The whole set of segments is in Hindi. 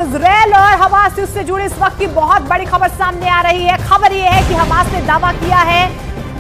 इजरायल और हमास से जुड़ी इस वक्त की बहुत बड़ी खबर सामने आ रही है। खबर यह है कि हमास ने दावा किया है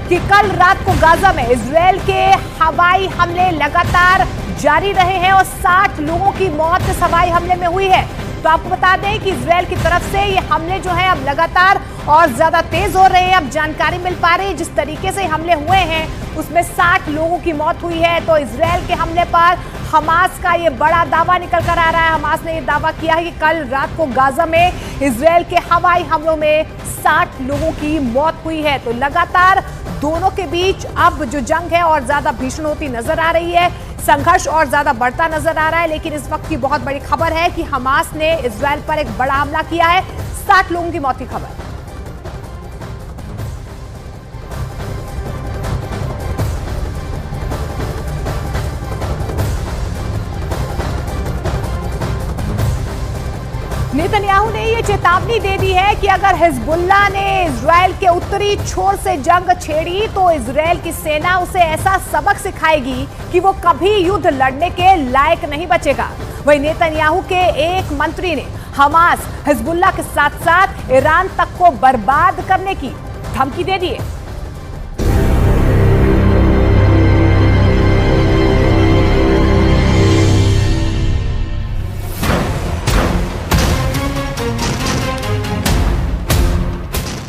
कि कल रात को गाजा में इजरायल के हवाई हमले लगातार जारी रहे हैं और 60 लोगों की मौत इस हवाई हमले में हुई है। तो आपको बता दें कि इजरायल की तरफ से ये हमले जो हैं अब लगातार और ज्यादा तेज हो रहे हैं। अब जानकारी मिल पा रही है जिस तरीके से हमले हुए हैं उसमें 60 लोगों की मौत हुई है। तो इजरायल के हमले पर हमास का ये बड़ा दावा निकल कर आ रहा है। हमास ने ये दावा किया है कि कल रात को गाजा में इजरायल के हवाई हमलों में 60 लोगों की मौत हुई है। तो लगातार दोनों के बीच अब जो जंग है और ज्यादा भीषण होती नजर आ रही है, संघर्ष और ज्यादा बढ़ता नजर आ रहा है। लेकिन इस वक्त की बहुत बड़ी खबर है कि हमास ने इजरायल पर एक बड़ा हमला किया है। 60 लोगों की मौत की खबर। नेतन्याहू ने ये चेतावनी दे दी है कि अगर हिजबुल्लाह ने इजरायल के उत्तरी छोर से जंग छेड़ी तो इजरायल की सेना उसे ऐसा सबक सिखाएगी कि वो कभी युद्ध लड़ने के लायक नहीं बचेगा। वहीं नेतन्याहू के एक मंत्री ने हमास, हिजबुल्लाह के साथ साथ ईरान तक को बर्बाद करने की धमकी दे दी है।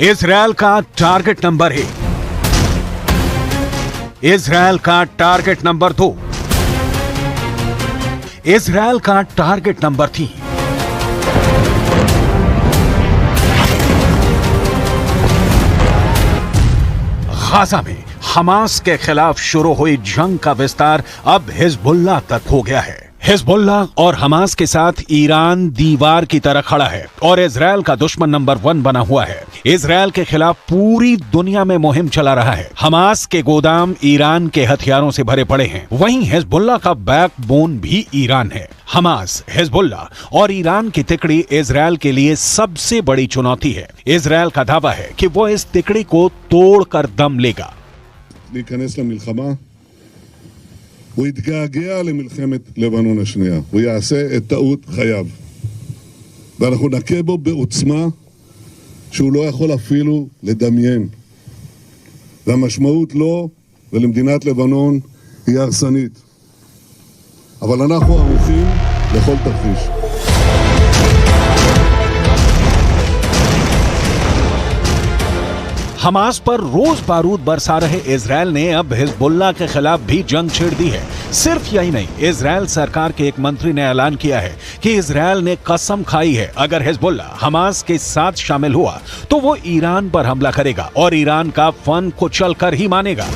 इजरायल का टारगेट नंबर 1, इजरायल का टारगेट नंबर 2, इजरायल का टारगेट नंबर 3। गाजा में हमास के खिलाफ शुरू हुई जंग का विस्तार अब हिजबुल्लाह तक हो गया है। हिजबुल्लाह और हमास के साथ ईरान दीवार की तरह खड़ा है और इजरायल का दुश्मन नंबर 1 बना हुआ है। इजरायल के खिलाफ पूरी दुनिया में मुहिम चला रहा है। हमास के गोदाम ईरान के हथियारों से भरे पड़े हैं। वहीं हिजबुल्लाह का बैकबोन भी ईरान है। हमास, हिजबुल्लाह और ईरान की तिकड़ी इजरायल के लिए सबसे बड़ी चुनौती है। इजरायल का दावा है कि वो इस तिकड़ी को तोड़कर दम लेगा। הוא יתגעגע למלחמת לבנון השנייה, הוא יעשה את טעות חייו, ואנחנו נכה בו בעוצמה שהוא לא יכול אפילו לדמיין, והמשמעות לו ולמדינת לבנון היא הרסנית, אבל אנחנו ערוכים לכל תרחיש. हमास पर रोज बारूद बरसा रहे इजरायल ने अब हिजबुल्लाह के खिलाफ भी जंग छेड़ दी है। सिर्फ यही नहीं, इजरायल सरकार के एक मंत्री ने ऐलान किया है कि इजरायल ने कसम खाई है अगर हिजबुल्लाह हमास के साथ शामिल हुआ तो वो ईरान पर हमला करेगा और ईरान का फन कुचल कर ही मानेगा।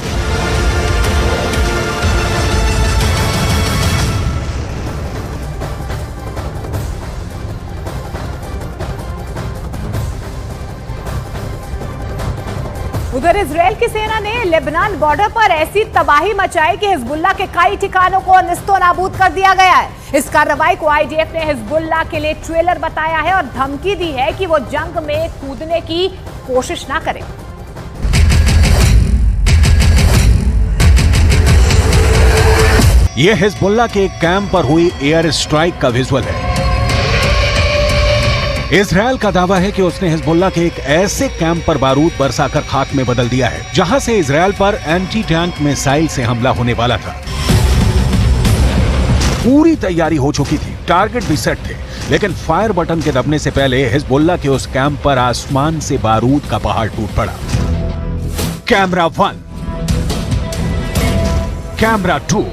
उधर इजरायल की सेना ने लेबनान बॉर्डर पर ऐसी तबाही मचाई कि हिजबुल्लाह के कई ठिकानों को निस्तो नाबूद कर दिया गया है। इस कार्रवाई को आईडीएफ ने हिजबुल्लाह के लिए ट्रेलर बताया है और धमकी दी है कि वो जंग में कूदने की कोशिश ना करे। यह हिजबुल्लाह के एक कैंप पर हुई एयर स्ट्राइक का विजुअल है। इजरायल का दावा है कि उसने हिजबुल्लाह के एक ऐसे कैंप पर बारूद बरसाकर खाक में बदल दिया है जहां से इजरायल पर एंटी टैंक मिसाइल से हमला होने वाला था। पूरी तैयारी हो चुकी थी, टारगेट भी सेट थे, लेकिन फायर बटन के दबने से पहले हिजबुल्लाह के उस कैंप पर आसमान से बारूद का पहाड़ टूट पड़ा। Camera 1, camera 2,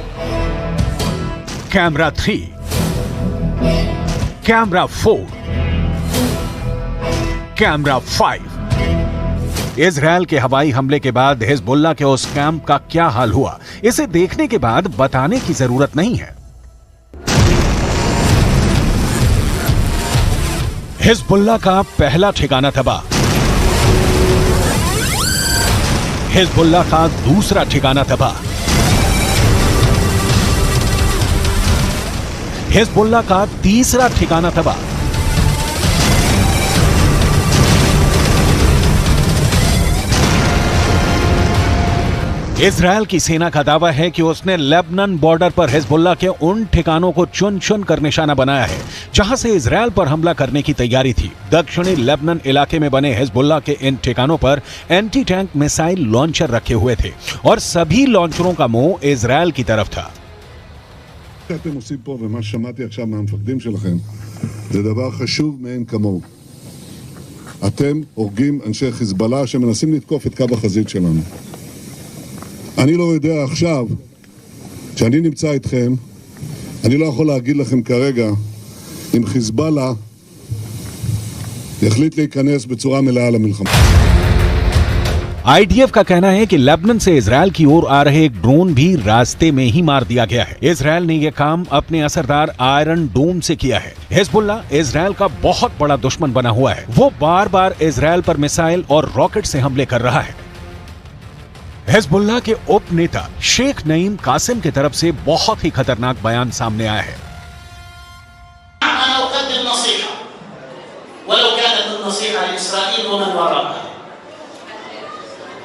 camera 3, camera 4, camera 5। Israel के हवाई हमले के बाद हिजबुल्लाह के उस कैंप का क्या हाल हुआ, इसे देखने के बाद बताने की जरूरत नहीं है। हिजबुल्लाह का पहला ठिकाना तबाह, हिजबुल्लाह का दूसरा ठिकाना तबाह, हिजबुल्लाह का तीसरा ठिकाना तबाह, इजरायल की सेना का दावा है कि उसने लेबनान बॉर्डर पर हिजबुल्लाह के उन ठिकानों को चुन चुन कर निशाना बनाया है जहां से इजरायल पर हमला करने की तैयारी थी। दक्षिणी लेबनान इलाके में बने हिजबुल्लाह के इन ठिकानों पर एंटी टैंक मिसाइल लॉन्चर रखे हुए थे और सभी लॉन्चरों का मुंह इजरायल की तरफ था। שאתם עושים פה ומה ששמעתי עכשיו מהמפקדים שלכם זה דבר חשוב מאין כמוהו. אתם הורגים אנשי חיזבאללה שמנסים לתקוף את קו החזית שלנו. אני לא יודע עכשיו, כשאני נמצא איתכם, אני לא יכול להגיד לכם כרגע אם חיזבאללה יחליט להיכנס בצורה מלאה למלחמה. आईडीएफ का कहना है कि लेबनान से इजरायल की ओर आ रहे एक ड्रोन भी रास्ते में ही मार दिया गया है। इजरायल ने यह काम अपने असरदार आयरन डोम से किया है। हिजबुल्लाह इजरायल का बहुत बड़ा दुश्मन बना हुआ है। वो बार बार इजरायल पर मिसाइल और रॉकेट से हमले कर रहा है। हिजबुल्लाह के उप नेता शेख नईम कासिम की तरफ से बहुत ही खतरनाक बयान सामने आया है।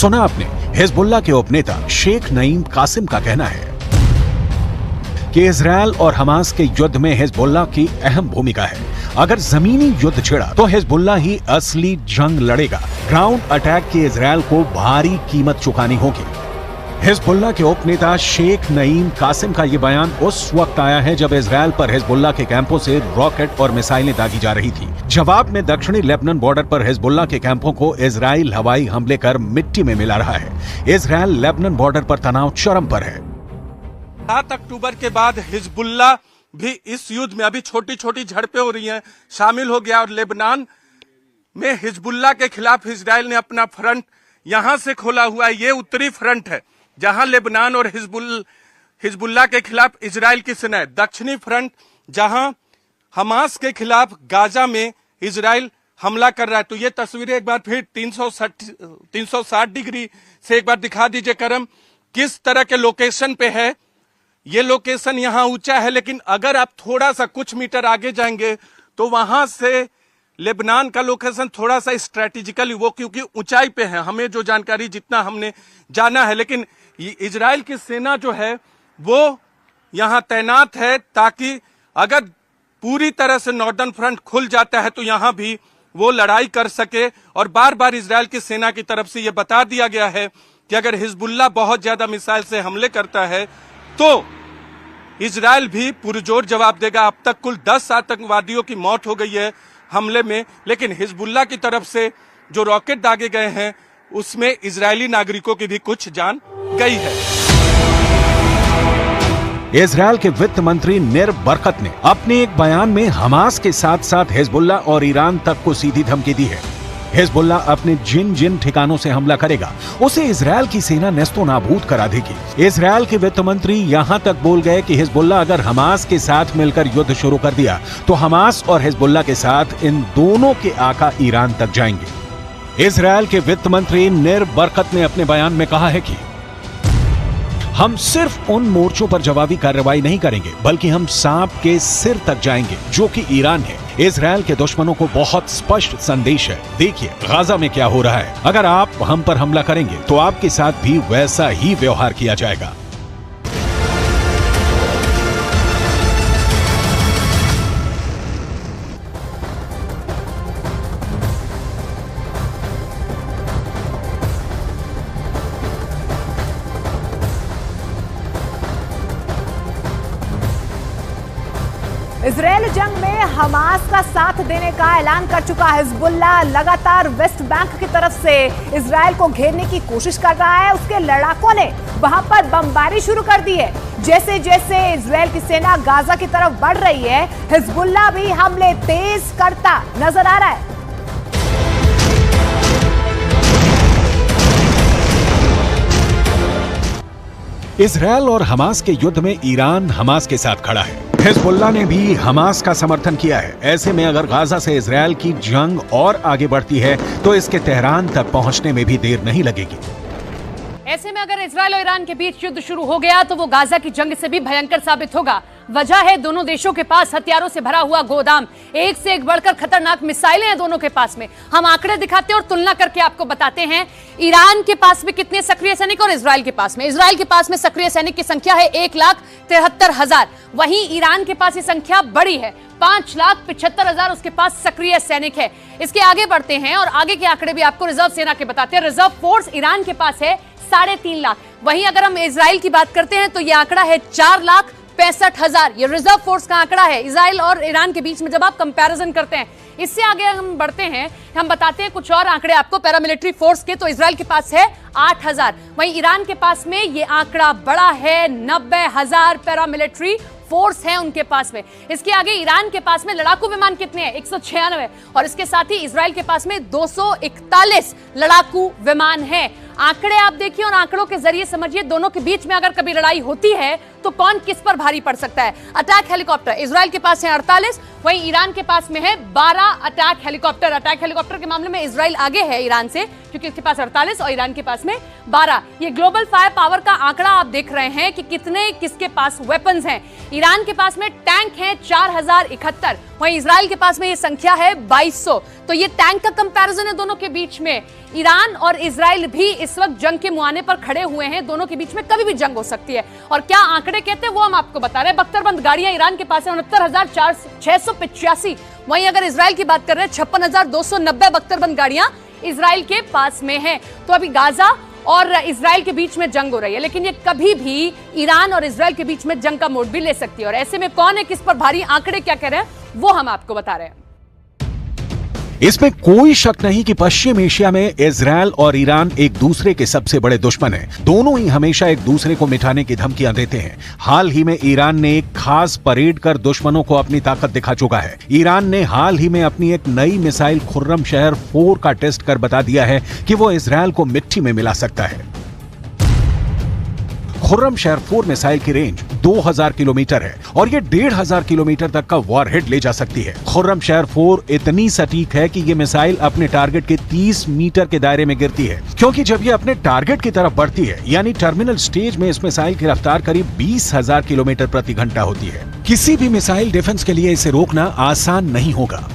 सुना आपने, हिजबुल्लाह के उपनेता शेख नईम कासिम का कहना है कि इजरायल और हमास के युद्ध में हिजबुल्लाह की अहम भूमिका है। अगर जमीनी युद्ध छिड़ा तो हिजबुल्लाह ही असली जंग लड़ेगा। ग्राउंड अटैक की इजरायल को भारी कीमत चुकानी होगी। हिजबुल्लाह के उपनेता शेख नईम कासिम का यह बयान उस वक्त आया है जब इजरायल पर हिजबुल्लाह के कैंपों से रॉकेट और मिसाइलें दागी जा रही थी। जवाब में दक्षिणी लेबनान बॉर्डर पर हिजबुल्लाह के कैंपों को इजरायल हवाई हमले कर मिट्टी में मिला रहा है। इजरायल लेबनान बॉर्डर पर तनाव चरम पर है। 7 अक्टूबर के बाद हिजबुल्लाह भी इस युद्ध में अभी छोटी छोटी झड़पें हो रही हैं, शामिल हो गया और लेबनान में हिजबुल्लाह के खिलाफ इजरायल ने अपना फ्रंट यहां से खोला हुआ है। ये उत्तरी फ्रंट है जहां लेबनान और हिजबुल्लाह के खिलाफ इजरायल की सेना है। दक्षिणी फ्रंट जहां हमास के खिलाफ गाजा में इजरायल हमला कर रहा है। तो ये तस्वीरें एक बार फिर 360 डिग्री से एक बार दिखा दीजिए करम, किस तरह के लोकेशन पे है। ये लोकेशन यहाँ ऊंचा है, लेकिन अगर आप थोड़ा सा कुछ मीटर आगे जाएंगे तो वहां से लेबनान का लोकेशन थोड़ा सा स्ट्रेटेजिकली, वो क्योंकि ऊंचाई पे है, हमें जो जानकारी जितना हमने जाना है, लेकिन इजरायल की सेना जो है वो यहाँ तैनात है ताकि अगर पूरी तरह से नॉर्दर्न फ्रंट खुल जाता है तो यहाँ भी वो लड़ाई कर सके। और बार बार इजरायल की सेना की तरफ से ये बता दिया गया है कि अगर हिजबुल्लाह बहुत ज्यादा मिसाइल से हमले करता है तो इजरायल भी पुरजोर जवाब देगा। अब तक कुल 10 आतंकवादियों की मौत हो गई है हमले में, लेकिन हिजबुल्लाह की तरफ से जो रॉकेट दागे गए हैं उसमें इजरायली नागरिकों की भी कुछ जान गई है। इजरायल के वित्त मंत्री निर बरकत ने अपने एक बयान में हमास के साथ साथ हिजबुल्लाह और ईरान तक को सीधी धमकी दी है। हिजबुल्लाह अपने जिन जिन ठिकानों से हमला करेगा उसे इजरायल की सेना नेस्तो नाबूद करा देगी। इजरायल के वित्त मंत्री यहां तक बोल गए कि हिजबुल्लाह अगर हमास के साथ मिलकर युद्ध शुरू कर दिया तो हमास और हिजबुल्लाह के साथ इन दोनों के आका ईरान तक जाएंगे। इजरायल के वित्त मंत्री निर बरकत ने अपने बयान में कहा है कि हम सिर्फ उन मोर्चों पर जवाबी कार्रवाई नहीं करेंगे बल्कि हम सांप के सिर तक जाएंगे जो कि ईरान है। इजरायल के दुश्मनों को बहुत स्पष्ट संदेश है, देखिए गाजा में क्या हो रहा है। अगर आप हम पर हमला करेंगे तो आपके साथ भी वैसा ही व्यवहार किया जाएगा। इजरायल जंग में हमास का साथ देने का ऐलान कर चुका हिजबुल्लाह लगातार वेस्ट बैंक की तरफ से इजरायल को घेरने की कोशिश कर रहा है। उसके लड़ाकों ने वहां पर बमबारी शुरू कर दी है। जैसे जैसे इजरायल की सेना गाजा की तरफ बढ़ रही है, हिजबुल्लाह भी हमले तेज करता नजर आ रहा है। इजरायल और हमास के युद्ध में ईरान हमास के साथ खड़ा है। हिजबुल्लाह ने भी हमास का समर्थन किया है। ऐसे में अगर गाजा से इजरायल की जंग और आगे बढ़ती है तो इसके तेहरान तक पहुंचने में भी देर नहीं लगेगी। ऐसे में अगर इजरायल और ईरान के बीच युद्ध शुरू हो गया तो वो गाजा की जंग से भी भयंकर साबित होगा। वजह है दोनों देशों के पास हथियारों से भरा हुआ गोदाम, एक से एक बढ़कर खतरनाक मिसाइलें हैं दोनों के पास में। हम आंकड़े दिखाते हैं और तुलना करके आपको बताते हैं ईरान के पास में कितने सक्रिय सैनिक और इजरायल के पास में। इजरायल के पास में सक्रिय सैनिक की संख्या है 1,73,000, वहीं ईरान के पास ये संख्या बड़ी है, 5,75,000 उसके पास सक्रिय सैनिक है। इसके आगे बढ़ते हैं और आगे के आंकड़े भी आपको रिजर्व सेना के बताते हैं। रिजर्व फोर्स ईरान के पास है 3.5 लाख। वहीं अगर हम इजराइल की बात करते हैं तो यह आंकड़ा है 4,65,000। ये रिजर्व फोर्स का आंकड़ा है इजराइल और ईरान के बीच में जब आप कंपैरिजन करते हैं। इससे आगे हम बढ़ते हैं, हम बताते हैं कुछ और आंकड़े आपको पैरामिलिट्री फोर्स के। तो इजराइल के पास है 8,000, वहीं ईरान के पास में ये आंकड़ा बड़ा है, 90,000 पैरामिलिट्री फोर्स है उनके पास में। इसके आगे ईरान के पास में लड़ाकू विमान कितने हैं? 196, और इसके साथ ही इजराइल के पास में 241 लड़ाकू विमान है। आंकड़े आप देखिए और आंकड़ों के जरिए समझिए दोनों के बीच में अगर कभी लड़ाई होती है तो कौन किस पर भारी पड़ सकता है। अटैक हेलीकॉप्टर इजराइल के पास है 48, वहीं ईरान के पास में है 12 अटैक हेलीकॉप्टर। अटैक हेलीकॉप्टर के मामले में इजराइल आगे है ईरान से, क्योंकि इसके पास 48 और ईरान के पास में 12। ये ग्लोबल फायर पावर का आंकड़ा आप देख रहे हैं कि कितने किसके पास वेपन्स हैं। ईरान के पास में टैंक है 4,071, वहीं इजराइल के पास में ये संख्या है 2,200। तो ये टैंक का कंपैरिजन है दोनों के बीच में। ईरान और इजराइल भी इस वक्त जंग के मुहाने पर खड़े हुए हैं, दोनों के बीच में कभी भी जंग हो सकती है। और क्या आंकड़े कहते हैं वो हम आपको बता रहे हैं। बख्तरबंद गाड़ियां ईरान के पास है 69,685, वहीं अगर इजराइल की बात कर रहे हैं 56,290 बख्तरबंद गाड़ियां इजराइल के पास में है। तो अभी गाजा और इजराइल के बीच में जंग हो रही है, लेकिन ये कभी भी ईरान और इजराइल के बीच में जंग का मोड़ भी ले सकती है। और ऐसे में कौन है किस पर भारी, आंकड़े क्या कह रहे हैं वो हम आपको बता रहे हैं। इसमें कोई शक नहीं कि पश्चिम एशिया में इजरायल और ईरान एक दूसरे के सबसे बड़े दुश्मन हैं। दोनों ही हमेशा एक दूसरे को मिटाने की धमकियां देते हैं। हाल ही में ईरान ने एक खास परेड कर दुश्मनों को अपनी ताकत दिखा चुका है। ईरान ने हाल ही में अपनी एक नई मिसाइल खुर्रमशहर 4 का टेस्ट कर बता दिया है कि वो इजरायल को मिट्टी में मिला सकता है। खुर्रमशहर 4 मिसाइल की रेंज 2000 किलोमीटर है और ये 1500 किलोमीटर तक का वॉरहेड ले जा सकती है। खुर्रमशहर 4 इतनी सटीक है कि ये मिसाइल अपने टारगेट के 30 मीटर के दायरे में गिरती है, क्योंकि जब ये अपने टारगेट की तरफ बढ़ती है यानी टर्मिनल स्टेज में इस मिसाइल की रफ्तार करीब 20,000 किलोमीटर प्रति घंटा होती है। किसी भी मिसाइल डिफेंस के लिए इसे रोकना आसान नहीं होगा।